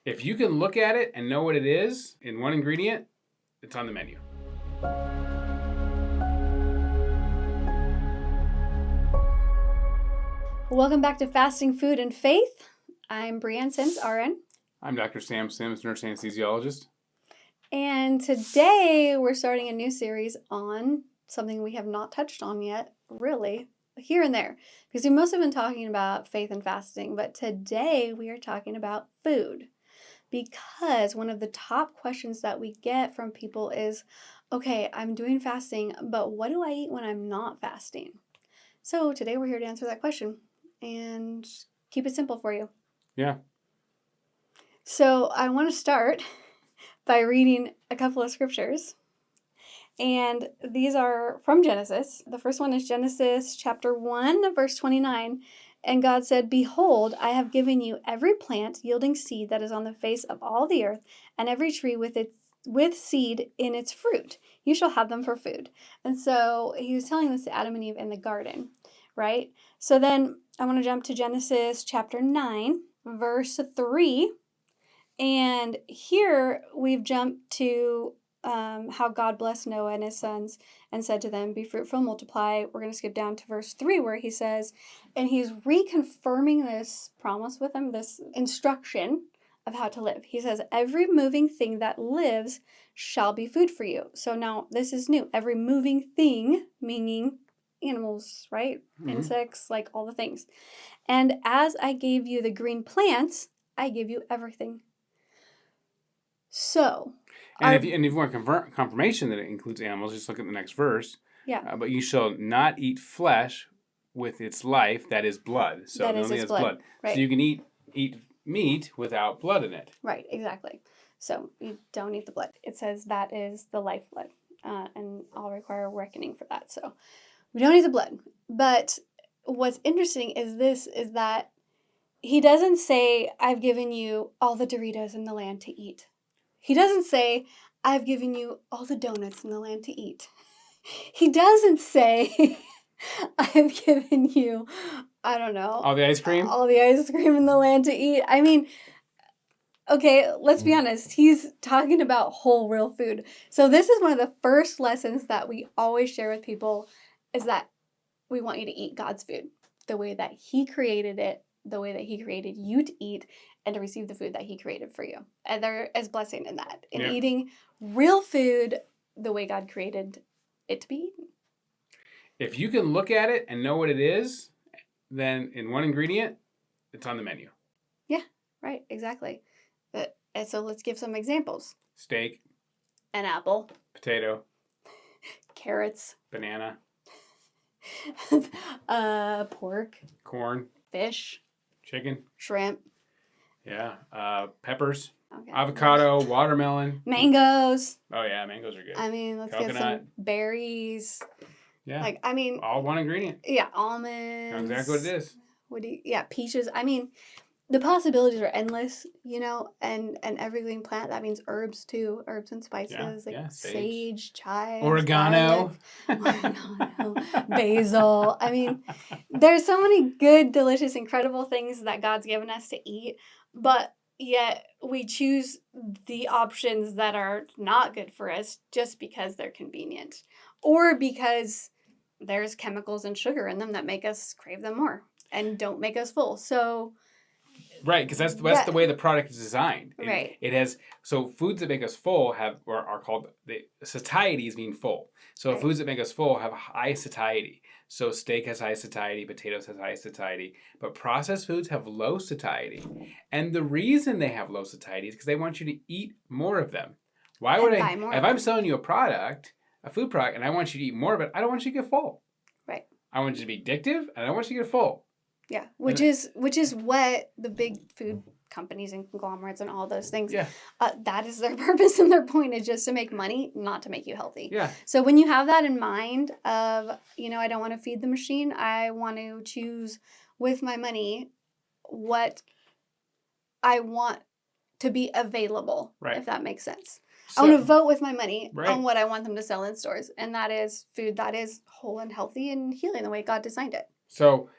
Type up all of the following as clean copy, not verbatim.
If you can look at it and know what it is in one ingredient, it's on the menu. Welcome back to Fasting, Food, and Faith. I'm Brianne Sims, RN. I'm Dr. Sam Sims, nurse anesthesiologist. And today we're starting a new series on something we have not touched on yet, really, here and there. Because we've mostly been talking about faith and fasting, but today we are talking about food. Because one of the top questions that we get from people is, okay, I'm doing fasting, but what do I eat when I'm not fasting? So today we're here to answer that question and keep it simple for you. Yeah. So I want to start by reading a couple of scriptures. And these are from Genesis. The first one is Genesis chapter 1, verse 29. And God said, "Behold, I have given you every plant yielding seed that is on the face of all the earth, and every tree with seed in its fruit. You shall have them for food." And so he was telling this to Adam and Eve in the garden, right? So then I want to jump to Genesis chapter 9, verse 3. And here we've jumped to how God blessed Noah and his sons and said to them, "Be fruitful, multiply." We're going to skip down to verse 3 where he says, and he's reconfirming this promise with them, this instruction of how to live. He says, "Every moving thing that lives shall be food for you." So now this is new. Every moving thing, meaning animals, right? Mm-hmm. Insects, like all the things. "And as I gave you the green plants, I give you everything." So, if you want confirmation that it includes animals, just look at the next verse. Yeah. But you shall not eat flesh with its life, that is blood. So that is its blood. Right. So you can eat meat without blood in it. Right, exactly. So you don't eat the blood. It says that is the lifeblood, and I'll require reckoning for that. So we don't eat the blood. But what's interesting is that he doesn't say, "I've given you all the Doritos in the land to eat." He doesn't say, "I've given you all the donuts in the land to eat." He doesn't say, "I've given you, I don't know, all the ice cream? All the ice cream in the land to eat." I mean, okay, let's be honest. He's talking about whole, real food. So this is one of the first lessons that we always share with people is that we want you to eat God's food the way that He created it, the way that He created you to eat, and to receive the food that He created for you. And there is blessing in that, in eating real food the way God created it to be eaten. If you can look at it and know what it is, then in one ingredient, it's on the menu. Yeah, right, exactly. And so let's give some examples. Steak. An apple. Potato. Carrots. Banana. Pork. Corn. Fish. Chicken. Shrimp. Yeah. Peppers. Okay. Avocado. Watermelon. Mangoes. Oh yeah, mangoes are good. I mean, let's Coconut. get some berries. Yeah. All one ingredient. Yeah, almonds. That's exactly what it is. Peaches. I mean, the possibilities are endless, and every green plant, that means herbs too, herbs and spices, sage, chive, oregano, basil. I mean, there's so many good, delicious, incredible things that God's given us to eat, but yet we choose the options that are not good for us just because they're convenient or because there's chemicals and sugar in them that make us crave them more and don't make us full. So... Right, because that's the way the product is designed. Right. It has, so foods that make us full are called, the satiety is being full. So right. Foods that make us full have high satiety. So steak has high satiety, potatoes has high satiety, but processed foods have low satiety. And the reason they have low satiety is because they want you to eat more of them. Why would I, if I'm selling you a food product, and I want you to eat more of it, I don't want you to get full. Right. I want you to be addictive, and I don't want you to get full. Yeah, which is what the big food companies and conglomerates and all those things, that is their purpose and their point is just to make money, not to make you healthy. Yeah. So when you have that in mind of, I don't want to feed the machine, I want to choose with my money what I want to be available, if that makes sense. So, I want to vote with my money on what I want them to sell in stores, and that is food that is whole and healthy and healing the way God designed it. So...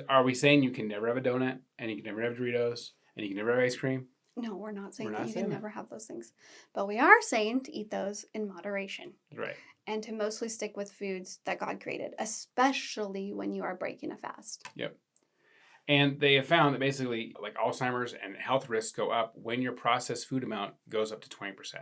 are we saying you can never have a donut, and you can never have Doritos, and you can never have ice cream? No, we're not saying We're that not you saying can that. never have those things. But we are saying to eat those in moderation Right. and to mostly stick with foods that God created, especially when you are breaking a fast. Yep. And they have found that basically, like Alzheimer's and health risks go up when your processed food amount goes up to 20%.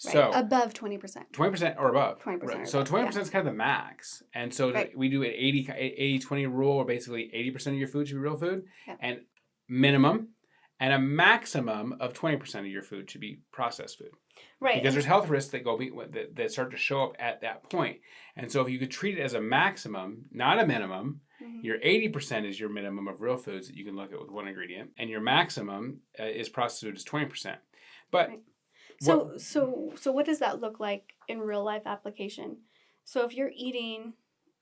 Right. So Above 20%. 20% or above. 20% Right. or So above, 20% is kind of the max. And so Right. we do an 80-20 rule, where basically 80% of your food should be real food, Yeah. and minimum, and a maximum of 20% of your food should be processed food. Right. Because there's health risks that start to show up at that point. And so if you could treat it as a maximum, not a minimum, your 80% is your minimum of real foods that you can look at with one ingredient, and your maximum is processed food is 20%. But Right. So what does that look like in real life application? So if you're eating,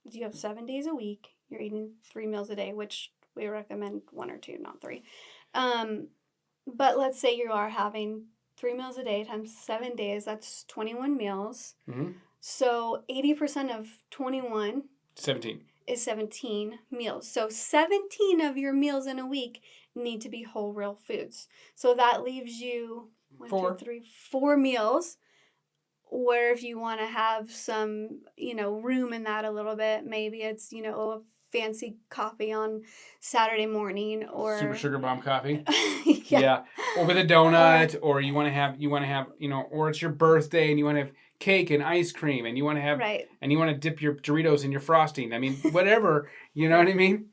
you have 7 days a week, you're eating 3 meals a day, which we recommend 1 or 2, not 3. But let's say you are having 3 meals a day times 7 days, that's 21 meals. mm-hmm. So 80% of 21 17. is 17 meals. So 17 of your meals in a week need to be whole real foods. So that leaves you 4 meals, where if you want to have some, room in that a little bit, maybe it's, a fancy coffee on Saturday morning, or super sugar bomb coffee. yeah. Or with a donut, or you want to have, or it's your birthday and you want to have cake and ice cream, and you want to have, Right. and you want to dip your Doritos in your frosting. I mean, whatever, you know what I mean?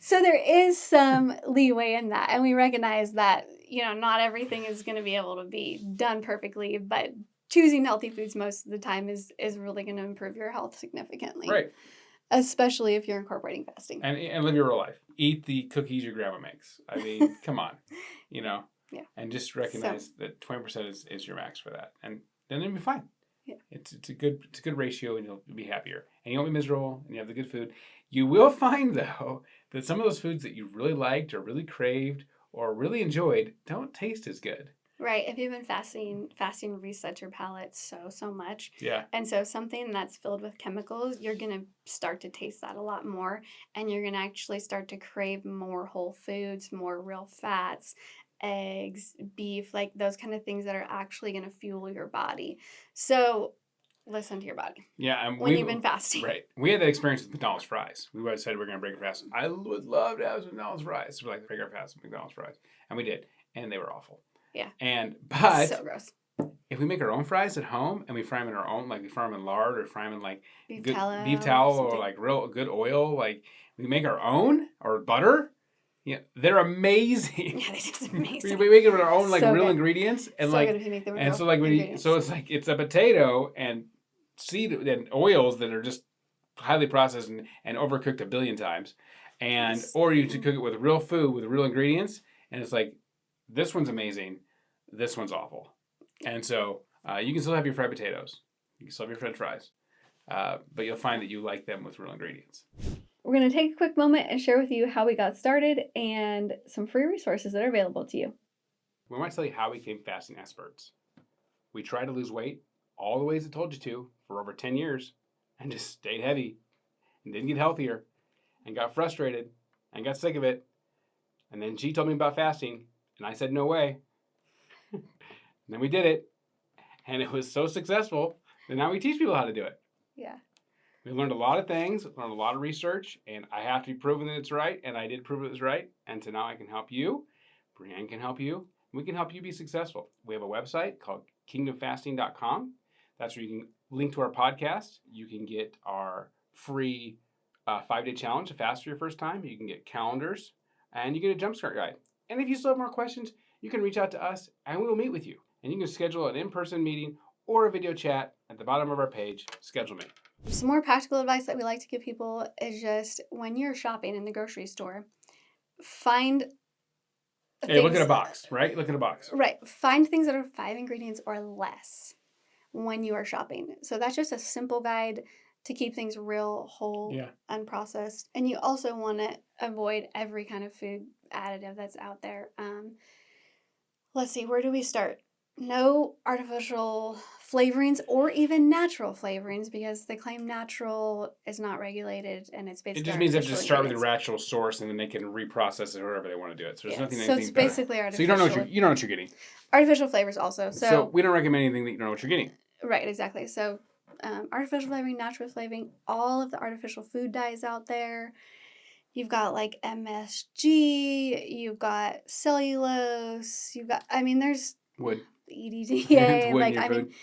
So there is some leeway in that, and we recognize that, not everything is going to be able to be done perfectly, but choosing healthy foods most of the time is really going to improve your health significantly. Right. Especially if you're incorporating fasting. And live your real life. Eat the cookies your grandma makes. I mean, come on, Yeah. And just recognize that 20% is your max for that, and then it'll be fine. Yeah. It's a good ratio, and you'll be happier, and you won't be miserable, and you have the good food. You will find though that some of those foods that you really liked or really craved or really enjoyed don't taste as good. Right. If you've been fasting resets your palate so much. Yeah. And so something that's filled with chemicals, you're going to start to taste that a lot more, and you're going to actually start to crave more whole foods, more real fats, eggs, beef, like those kind of things that are actually going to fuel your body. So listen to your body. Yeah, and when you've been fasting. Right. We had that experience with McDonald's fries. We said we're going to break our fast. I would love to have some McDonald's fries. So we're like, break our fast with McDonald's fries. And we did. And they were awful. Yeah. But so gross. If we make our own fries at home and we fry them in our own, like we fry them in lard or fry them in like beef good tallow, beef tallow or like real good oil, like we make our own, or butter, they're amazing. Yeah, this is amazing. we make it with our own like So real good. ingredients, and so like good if you make them with and real so like ingredients. so it's like it's a potato and seed and oils that are just highly processed and overcooked a billion times, and or you to cook it with real food with real ingredients, and it's like this one's amazing, this one's awful, and so you can still have your fried potatoes, you can still have your French fries, but you'll find that you like them with real ingredients. We're going to take a quick moment and share with you how we got started and some free resources that are available to you. We want to tell you how we became fasting experts. We tried to lose weight all the ways I told you to for over 10 years and just stayed heavy and didn't get healthier and got frustrated and got sick of it. And then she told me about fasting and I said, no way. And then we did it and it was so successful that now we teach people how to do it. Yeah. We learned a lot of things, learned a lot of research, and I have to be proven that it's right, and I did prove it was right, and so now I can help you. Brianne can help you. We can help you be successful. We have a website called kingdomfasting.com. That's where you can link to our podcast. You can get our free 5-day challenge to fast for your first time. You can get calendars, and you get a jumpstart guide. And if you still have more questions, you can reach out to us, and we will meet with you. And you can schedule an in-person meeting or a video chat at the bottom of our page. Schedule me. Some more practical advice that we like to give people is just when you're shopping in the grocery store, find look at a box, right? Look at a box. Right. Find things that are 5 ingredients or less when you are shopping. So that's just a simple guide to keep things real, whole, unprocessed. And you also want to avoid every kind of food additive that's out there. Let's see, where do we start? No artificial flavorings or even natural flavorings, because they claim natural is not regulated and it's It basically just means they have artificial to start with the ingredients. natural source, and then they can reprocess it however they want to do it. So there's Yeah, nothing so anything it's better. basically So you don't know what artificial. you don't know what you're getting. Artificial flavors also. So So we don't recommend anything that you don't know what you're getting. right, exactly. So artificial flavoring, natural flavoring, all of the artificial food dyes out there. You've got like MSG, you've got cellulose, you've got, I mean, there's Wood. EDTA, Wood in like, your I mean, food.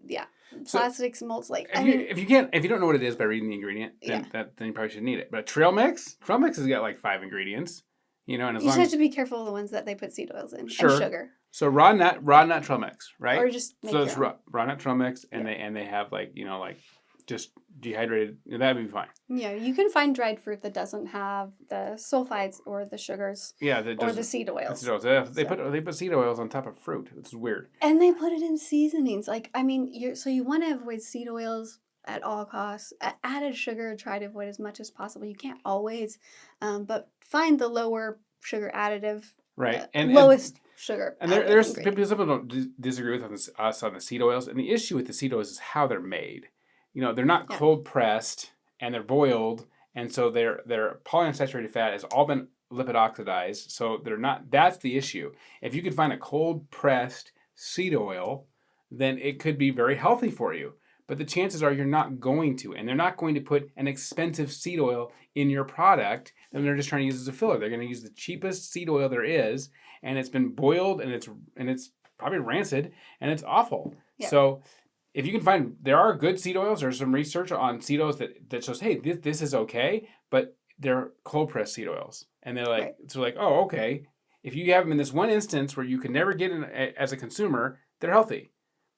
yeah, So plastics, molds, like, if I you mean, if you don't know what it is by reading the ingredient, then yeah. then you probably should need it. But trail mix has got like 5 ingredients, you know, and as You just long have as to be careful of the ones that they put seed oils in and sure. sugar. So raw nut trail mix, right? Or just make So your it's own. raw nut trail mix, and Yeah. they have like like just dehydrated. That'd be fine. Yeah, you can find dried fruit that doesn't have the sulfites or the sugars Yeah, that or does. the seed oils. They put seed oils on top of fruit. It's weird. And they put it in seasonings. Like, I mean, you want to avoid seed oils at all costs. Added sugar, try to avoid as much as possible. You can't always, but find the lower sugar additive, Right, and lowest sugar. and additive there's ingredient. people. Some people don't disagree with us on the seed oils, and the issue with the seed oils is how they're made. They're not Yeah. cold pressed and they're boiled, and so their polyunsaturated fat has all been lipid oxidized. So they're not. That's the issue. If you could find a cold pressed seed oil, then it could be very healthy for you. But the chances are you're not going to, and they're not going to put an expensive seed oil in your product. And they're just trying to use it as a filler. They're going to use the cheapest seed oil there is, and it's been boiled, and it's probably rancid, and it's awful. Yeah. So if you can find, there are good seed oils. There's some research on seed oils that shows, hey, this is okay, but they're cold pressed seed oils, and they're like, Right. so like, oh, okay. If you have them in this one instance where you can never get in as a consumer, they're healthy,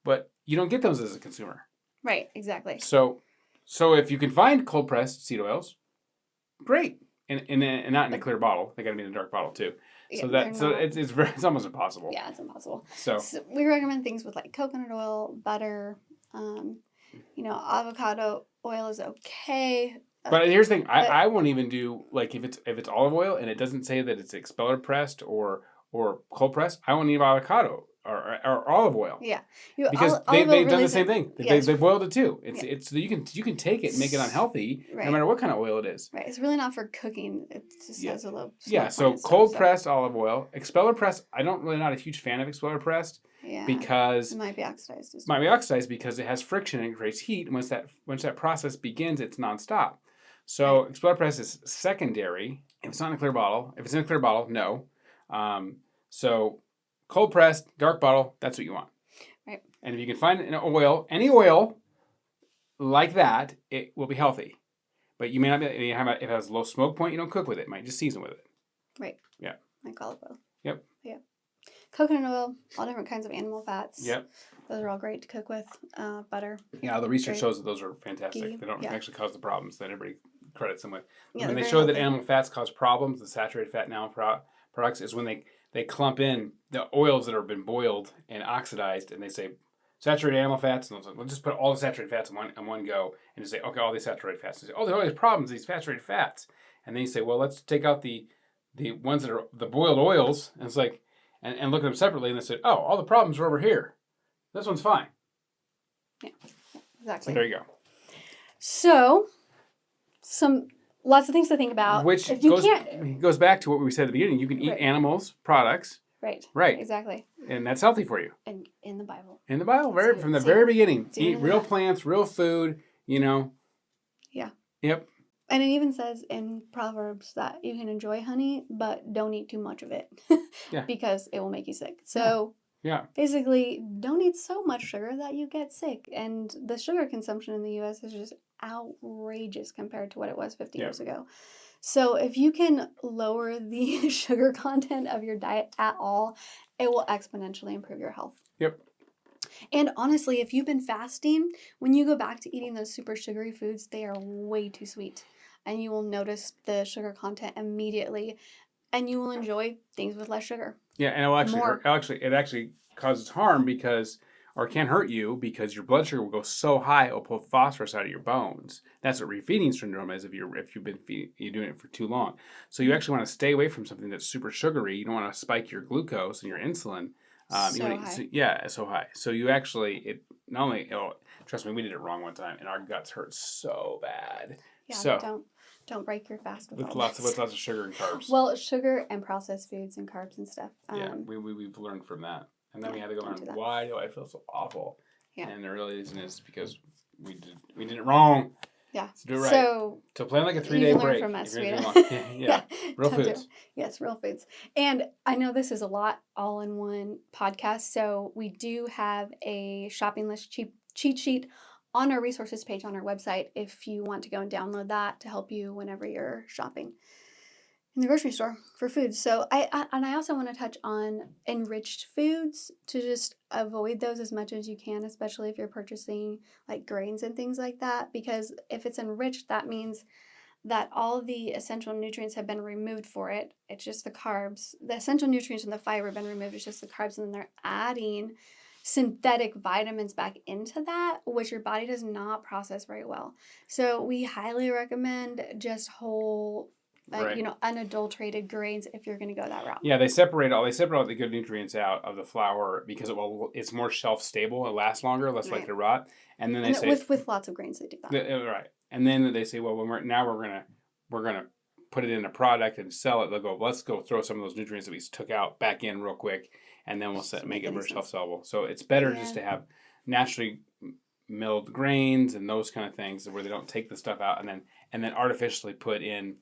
but you don't get those as a consumer. Right, exactly. So if you can find cold pressed seed oils, great, and not in a clear bottle. They got to be in a dark bottle too. Yeah, It's almost impossible. Yeah, it's impossible. So we recommend things with like coconut oil, butter. Avocado oil is okay. But here's the thing: I won't even do, like, if it's olive oil and it doesn't say that it's expeller pressed or cold pressed, I won't need avocado or olive oil. Yeah, because they've done the same thing. They boiled it too. It's so you can take it and make it unhealthy no matter what kind of oil it is. Right. It's really not for cooking. It just has a low. Yeah. So cold pressed olive oil, expeller pressed. I don't really not a huge fan of expeller pressed. Yeah. Because it might be oxidized. Because it has friction and it creates heat. And once that process begins, it's nonstop. So expeller pressed is secondary. If it's not in a clear bottle, if it's in a clear bottle, no. So cold pressed, dark bottle, that's what you want. Right. And if you can find any oil like that, it will be healthy. But you may not be, if it has a low smoke point, you don't cook with it. You might just season with it. Right. Yeah. Like olive oil. Yep. Yeah. Coconut oil, all different kinds of animal fats. Yep. Those are all great to cook with. Butter. Yeah, the research shows that those are fantastic. Ghee. They don't actually cause the problems that everybody credits them with. Yeah, when they show that animal fats cause problems, the saturated fat in animal products is when they clump in the oils that have been boiled and oxidized, and they say saturated animal fats, and we'll just put all the saturated fats in one go, and just say, okay, all these saturated fats. And say, oh, there are all these problems, these saturated fats. And then you say, well, let's take out the ones that are the boiled oils, and it's like, and look at them separately, and they say, oh, all the problems are over here. This one's fine. Yeah, exactly. So there you go. So, lots of things to think about. Which goes back to what we said at the beginning. You can eat animals, products. Right. Right. Exactly. And that's healthy for you. And in the Bible. In the Bible, from the very beginning. Eat real plants, real food, Yeah. Yep. And it even says in Proverbs that you can enjoy honey, but don't eat too much of it. Because it will make you sick. So basically, don't eat so much sugar that you get sick. And the sugar consumption in the U.S. is just outrageous compared to what it was 50 years ago. So if you can lower the sugar content of your diet at all, it will exponentially improve your health. Yep. And honestly, if you've been fasting, when you go back to eating those super sugary foods, they are way too sweet. And you will notice the sugar content immediately. And you will enjoy things with less sugar. Yeah, and it will actually causes harm or can hurt you because your blood sugar will go so high it'll pull phosphorus out of your bones. That's what refeeding syndrome is if you've been you're doing it for too long. So you actually want to stay away from something that's super sugary. You don't want to spike your glucose and your insulin So high. Yeah, it's so high. So you actually, it not only, trust me, we did it wrong one time, and our guts hurt so bad. Yeah, So don't break your fast with with all lots this. of sugar and carbs. Well, sugar and processed foods and carbs and stuff. Yeah, we've learned from that, and then Yeah, we had to go don't learn do that. why do I feel so awful? Yeah. And the real reason is because we did it wrong. Yeah. So do it right. So plan like a 3-day you can learn break from if us, you're gonna Rita. do it long. Yeah. Real Don't do foods. it. Yes, real foods. And I know this is a lot all in one podcast, so we do have a shopping list cheat sheet on our resources page on our website if you want to go and download that to help you whenever you're shopping in the grocery store for food. So I also want to touch on enriched foods to just avoid those as much as you can, especially if you're purchasing like grains and things like that, because if it's enriched, that means that all the essential nutrients have been removed for it. It's just the carbs. The essential nutrients and the fiber have been removed. It's just the carbs, and then they're adding synthetic vitamins back into that, which your body does not process very well. So we highly recommend just whole, Right. unadulterated grains if you're going to go that route. Yeah, they separate all the good nutrients out of the flour because it's more shelf stable, it lasts longer, less likely to rot. And then they say with lots of grains they do that. Right. And then they say, well, we're gonna put it in a product and sell it. They'll go, let's go throw some of those nutrients that we took out back in real quick, and then we'll make it more shelf sellable. So it's better just to have naturally milled grains and those kind of things where they don't take the stuff out and then artificially put in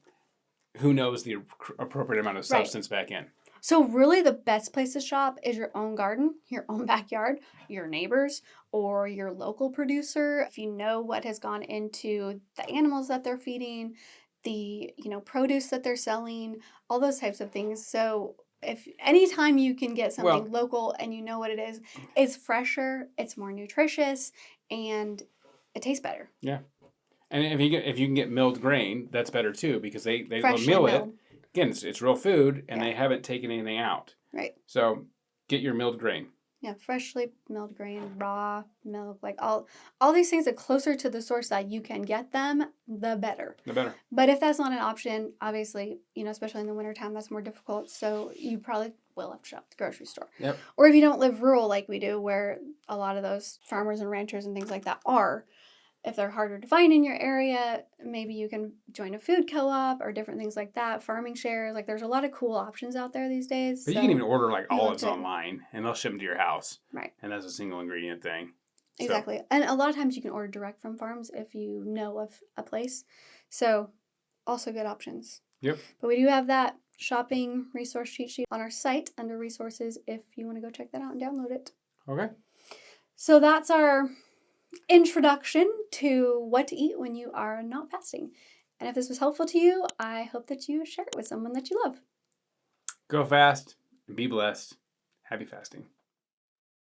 who knows the appropriate amount of substance back in. So really the best place to shop is your own garden, your own backyard, your neighbors, or your local producer. If you know what has gone into the animals that they're feeding, the produce that they're selling, all those types of things. So if anytime you can get something local and you know what it is, it's fresher, it's more nutritious, and it tastes better. Yeah. And if you can get milled grain, that's better too because they Freshly mill milled. it. Again, it's real food, and they haven't taken anything out. Right. So get your milled grain. Yeah, freshly milled grain, raw milk, like all these things, the closer to the source that you can get them, the better. The better. But if that's not an option, obviously, especially in the wintertime, that's more difficult. So you probably will have to shop at the grocery store. Yep. Or if you don't live rural like we do, where a lot of those farmers and ranchers and things like that are, if they're harder to find in your area, maybe you can join a food co-op or different things like that. Farming shares, like there's a lot of cool options out there these days. But you can even order like olives online, and they'll ship them to your house. Right. And that's a single ingredient thing. Exactly. So. And a lot of times you can order direct from farms if you know of a place. So also good options. Yep. But we do have that shopping resource cheat sheet on our site under resources if you want to go check that out and download it. Okay. So that's our introduction to what to eat when you are not fasting. And if this was helpful to you, I hope that you share it with someone that you love. Go fast and be blessed. Happy fasting.